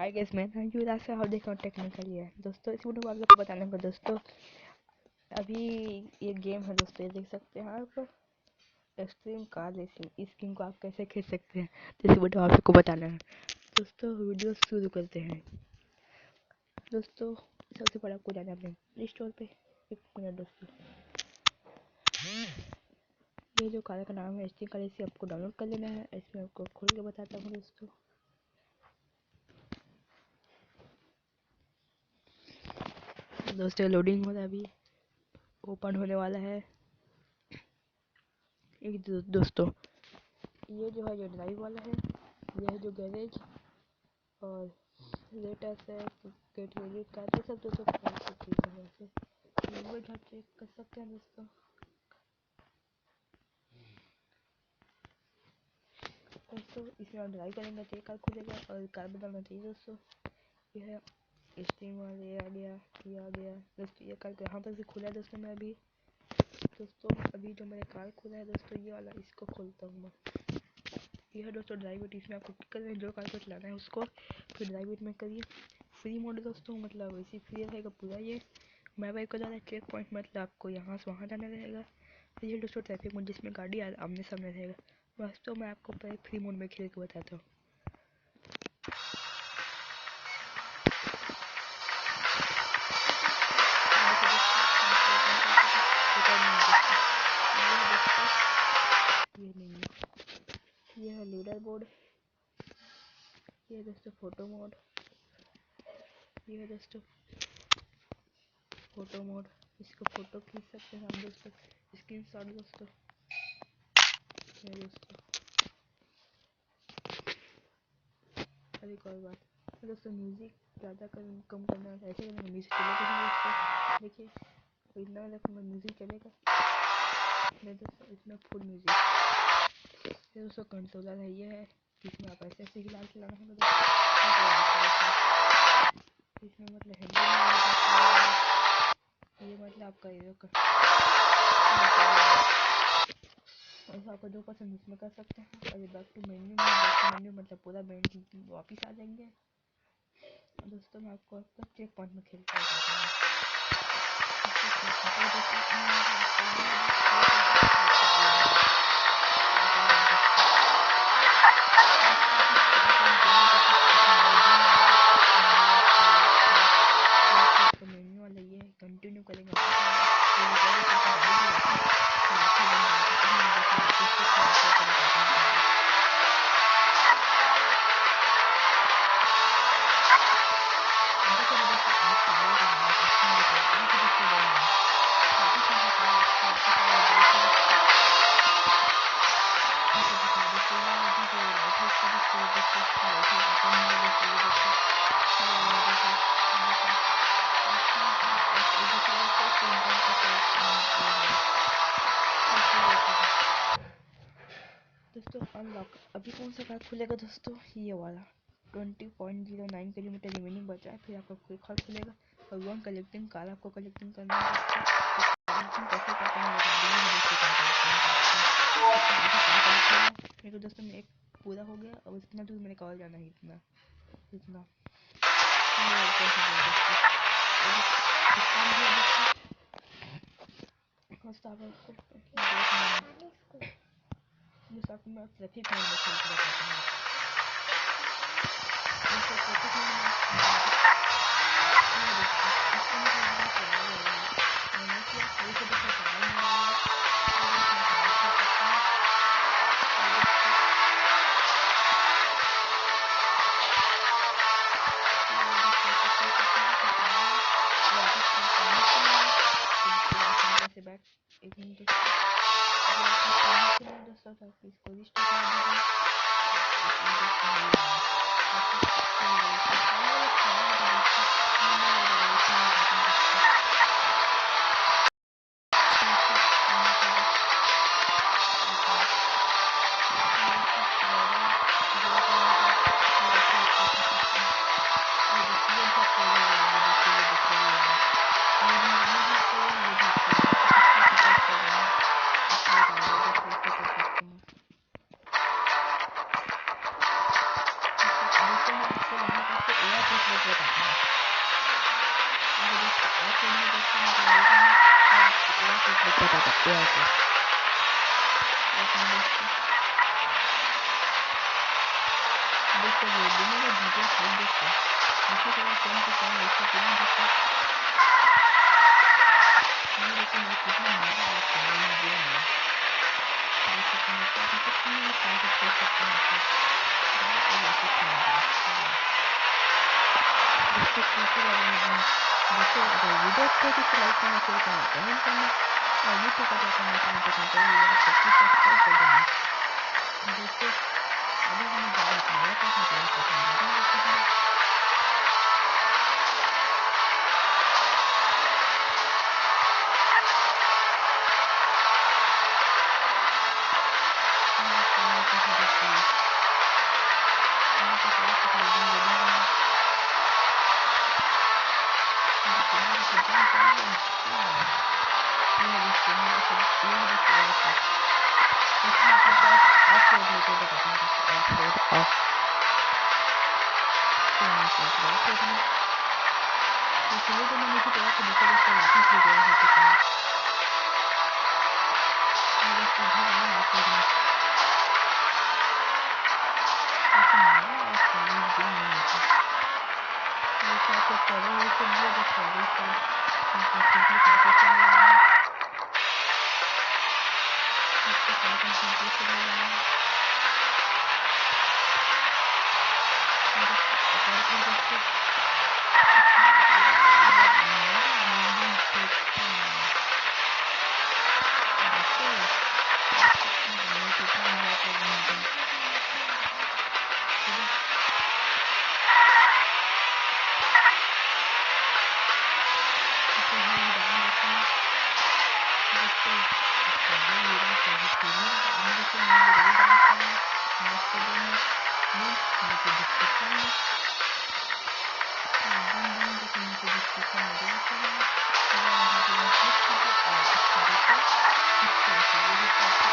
Hi guys, मैं युवराज से और देख रहा हूँ टेक्निकल है दोस्तों। इस वीडियो में आप लोग को बताने को दोस्तों, अभी ये गेम है दोस्तों, ये देख सकते हैं आप एक्सट्रीम कार रेसिंग। इस गेम को आप कैसे खेल सकते हैं तो इस वीडियो में आप लोग को बताना है दोस्तों। वीडियो शुरू करते हैं दोस्तों। सबसे पहले आपको जाना है अपने प्ले स्टोर पे। एक मिनट दोस्तों, ये जो कार का नाम है एक्सट्रीम कार रेसिंग, आपको डाउनलोड कर लेना है। इसमें आपको खोल के बताता हूँ दोस्तों। लोडिंग हो रहा है, अभी ओपन होने वाला है। एक दोस्तों, ये जो है ये ड्राइव वाला है, ये है जो गैरेज और लेटेस्ट है गेट वेरिएट का ये सब दोस्तों ठीक है। वैसे लैंग्वेज आप चेक कर सकते हैं दोस्तों इसमें आप ड्राइव करेंगे तो ये कार खुलेगा और कार बदलना चाहिए दोस्तों। ये है स्टीम वाले, ये आ गया दोस्तों। ये कार यहाँ पर भी खुला है दोस्तों। मैं अभी जो मेरा कार खुला है दोस्तों, ये वाला, इसको खोलता हूँ मैं। ये है दोस्तों ड्राइव इट। इसमें आपको कर जो कार को चलाना है उसको फिर ड्राइव इट में करिए। फ्री मोड दोस्तों, मतलब इसी फ्री रहेगा पूरा। ये मैं बाइक को जाना है चेक पॉइंट, मतलब आपको यहाँ से वहाँ जाना रहेगा। फिर ये दोस्तों ट्रैफिक मोड, जिसमें गाड़ी आमने सामने रहेगा। दोस्तों मैं आपको पहले फ्री मोड में खेल के बताता हूँ। ये है लीडर बोर्ड, ये है दोस्तों फोटो मोड, ये है दोस्तों फोटो मोड। इसको फोटो खींच सकते हैं हम दोस्तों, स्क्रीन शॉट दोस्तों। ये दोस्तों अरे कोई बात दोस्तों, म्यूजिक ज़्यादा कम करना है ऐसे करना। म्यूजिक चलेगा दोस्तों, देखिए इतना रखूँगा म्यूजिक चलेगा नहीं दोस्तों, इतना फुल म्यूजिक। ये दोस्तों कंट्रोलर है, ये है इसमें आप ऐसे ऐसे हिला के लाना होगा दोस्तों। इसमें मतलब ये मतलब आपका आपको जो पसंद इसमें कर सकते हैं। और ये बैक टू मेन्यू मतलब पूरा मेन्यू वापिस आ जाएंगे दोस्तों। मैं आपको चेक पॉइंट में खेलता हूँ। मेन्यू वाला ये कंटिन्यू करेंगे दोस्तों। अनलॉक अभी कौन सा कार खुलेगा दोस्तों, ये वाला 20.09 किलोमीटर रिमेनिंग बचा है। फिर आपका कोई कार खुलेगा और वन कलेक्टिंग कार आपको कलेक्टिंग करना है। मेरे दोस्तों में एक पूरा हो गया और इतना दूर मैंने कॉल जाना है, इतना मैं ट्रैफिक मोड में खेल के बताता हूँ। बैक एक मिनट दोस्तों, इसको दिक्कत आता है AI को। लेकिन दोस्तों ये दोनों का GTA 5 दोस्तों इसी तरह सेम टू सेम वैसे सेम दोस्तों। ये देखो मैं कितना मजा आता है इस गेम में। देख सकते हैं दोस्तों, आप सकते हैं ये साइड देख सकते हैं आपको वैसे खेलना चाहिए। दोस्तों कैसे लगा मुझे दोस्तों, अगर वीडियो अच्छी है तो लाइक करना, शेयर करना, कमेंट करना, और यूट्यूब पर जाकर मेरे चैनल पर चाहिए आपको प्लीज सब्सक्राइब कर देना। दोस्तों अभी हमें जा रहे हैं नया पार्ट निकालने के लिए मीटिंग करते हैं। चलिए तो मैंने इसी तरह से दूसरे दोस्तों वापस भी गया हो चुका है। दोस्तों घर आए ऑफरोड में लेकिन मजा और चैलेंज गेम नहीं होता। दोस्तों आपको ट्रैवल वही से मिले तो ट्रैवल से सिंपली कैलकुलेशन ले लेना है। इसको कैलकुलेशन सिंपली से ले लेना है। दोस्तों